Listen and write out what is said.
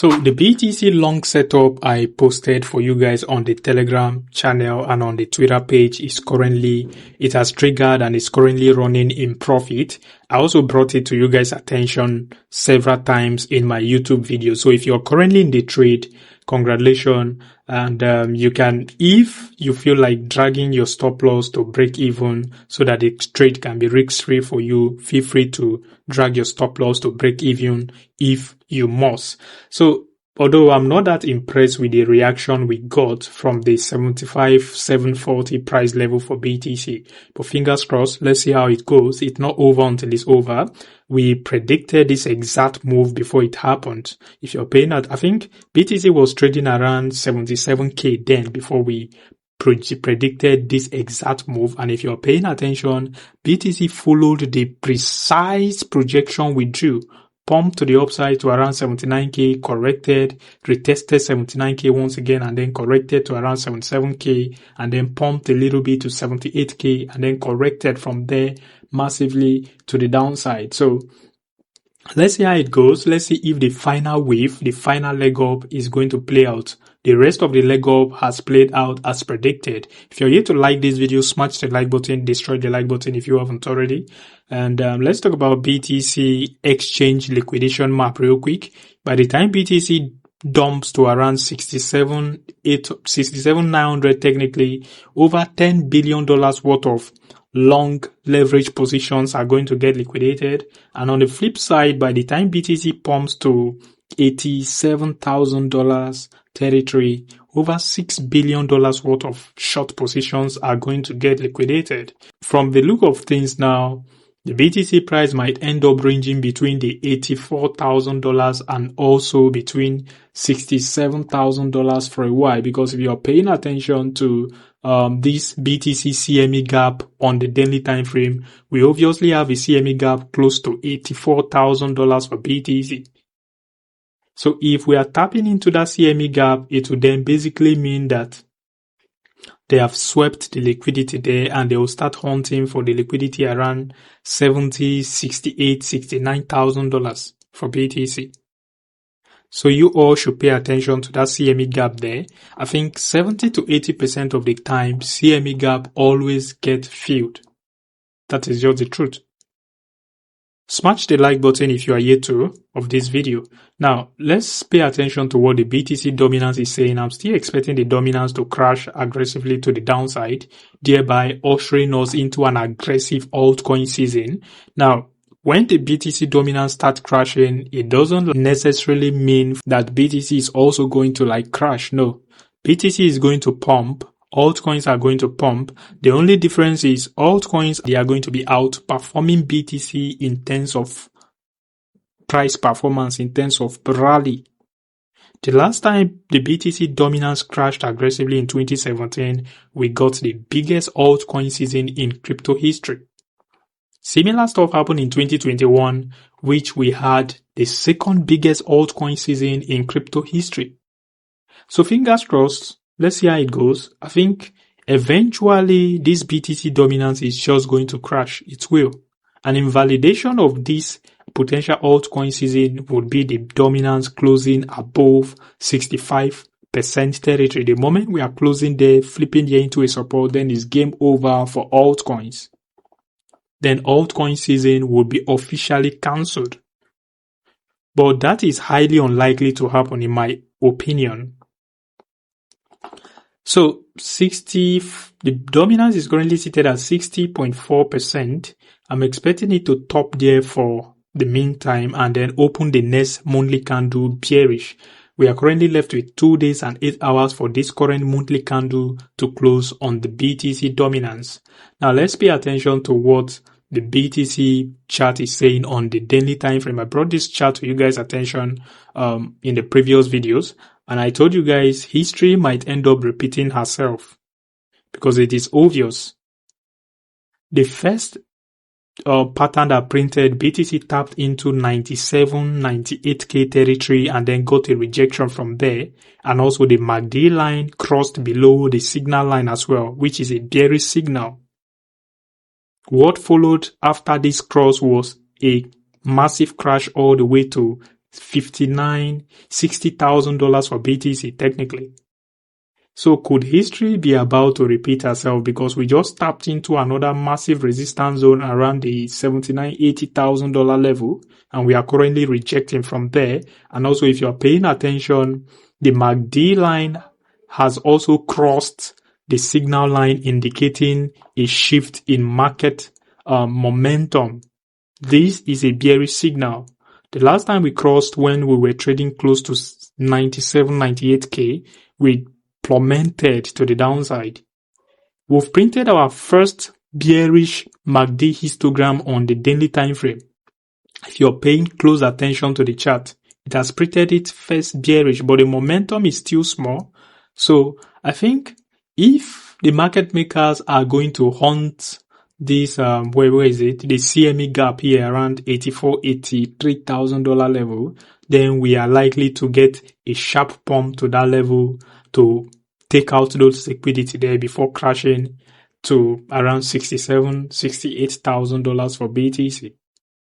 So the BTC long setup I posted for you guys on the Telegram channel and on the Twitter page it has triggered and is currently running in profit. I also brought it to you guys' attention several times in my YouTube video. So if you're currently in the trade, congratulations. And you can, if you feel like dragging your stop loss to break even so that the trade can be risk-free for you, feel free to drag your stop loss to break even if you must. So although I'm not that impressed with the reaction we got from the 75,740 price level for BTC, but fingers crossed, let's see how it goes. It's not over until it's over. We predicted this exact move before it happened. If you're paying at, I think BTC was trading around 77k then before we predicted this exact move. And if you're paying attention, BTC followed the precise projection we drew. Pumped to the upside to around 79k, corrected, retested 79k once again, and then corrected to around 77k, and then pumped a little bit to 78k, and then corrected from there massively to the downside. So let's see how it goes. Let's see if the final wave, the final leg up is going to play out. The rest of the leg up has played out as predicted. If you're here to like this video, smash the like button, destroy the like button if you haven't already. And let's talk about BTC exchange liquidation map real quick. By the time BTC dumps to around 67,900 technically, over $10 billion worth of long leverage positions are going to get liquidated. And on the flip side, by the time BTC pumps to $87,000 territory, over $6 billion worth of short positions are going to get liquidated. From the look of things now, the BTC price might end up ranging between the $84,000 and also between $67,000 for a while, because if you're paying attention to this BTC CME gap on the daily time frame, we obviously have a CME gap close to $84,000 for BTC. So if we are tapping into that CME gap, it would then basically mean that they have swept the liquidity there and they will start hunting for the liquidity around $70,000, $68,000, $69,000 for BTC. So you all should pay attention to that CME gap there. I think 70 to 80% of the time, CME gap always gets filled. That is just the truth. Smash the like button if you are here to of this video. Now, let's pay attention to what the BTC dominance is saying. I'm still expecting the dominance to crash aggressively to the downside, thereby ushering us into an aggressive altcoin season. Now, when the BTC dominance starts crashing, it doesn't necessarily mean that BTC is also going to crash. No, BTC is going to pump. Altcoins are going to pump. The only difference is altcoins, they are going to be outperforming BTC in terms of price performance, in terms of rally. The last time the BTC dominance crashed aggressively in 2017, we got the biggest altcoin season in crypto history. Similar stuff happened in 2021, which we had the second biggest altcoin season in crypto history. So fingers crossed. Let's see how it goes. I think eventually this BTC dominance is just going to crash. It will. An invalidation of this potential altcoin season would be the dominance closing above 65% territory. The moment we are closing there, flipping there into a support, then it's game over for altcoins. Then altcoin season would be officially cancelled. But that is highly unlikely to happen in my opinion. So the dominance is currently seated at 60.4%. I'm expecting it to top there for the meantime and then open the next monthly candle bearish. We are currently left with 2 days and 8 hours for this current monthly candle to close on the BTC dominance. Now let's pay attention to what the BTC chart is saying on the daily time frame. I brought this chart to you guys' attention in the previous videos. And I told you guys, history might end up repeating herself because it is obvious. The first pattern that printed, BTC tapped into 97, 98k territory and then got a rejection from there. And also the MACD line crossed below the signal line as well, which is a bearish signal. What followed after this cross was a massive crash all the way to $59,000, $60,000 for BTC technically. So could history be about to repeat herself because we just tapped into another massive resistance zone around the $79,000, $80,000 level, and we are currently rejecting from there. And also, if you're paying attention, the MACD line has also crossed the signal line, indicating a shift in market momentum. This is a bearish signal. The last time we crossed when we were trading close to 97, 98K, we plummeted to the downside. We've printed our first bearish MACD histogram on the daily time frame. If you're paying close attention to the chart, it has printed its first bearish, but the momentum is still small. So I think if the market makers are going to hunt this, where is it? The CME gap here around $84,000, $83,000 level, then we are likely to get a sharp pump to that level to take out those liquidity there before crashing to around $67,000, $68,000 for BTC.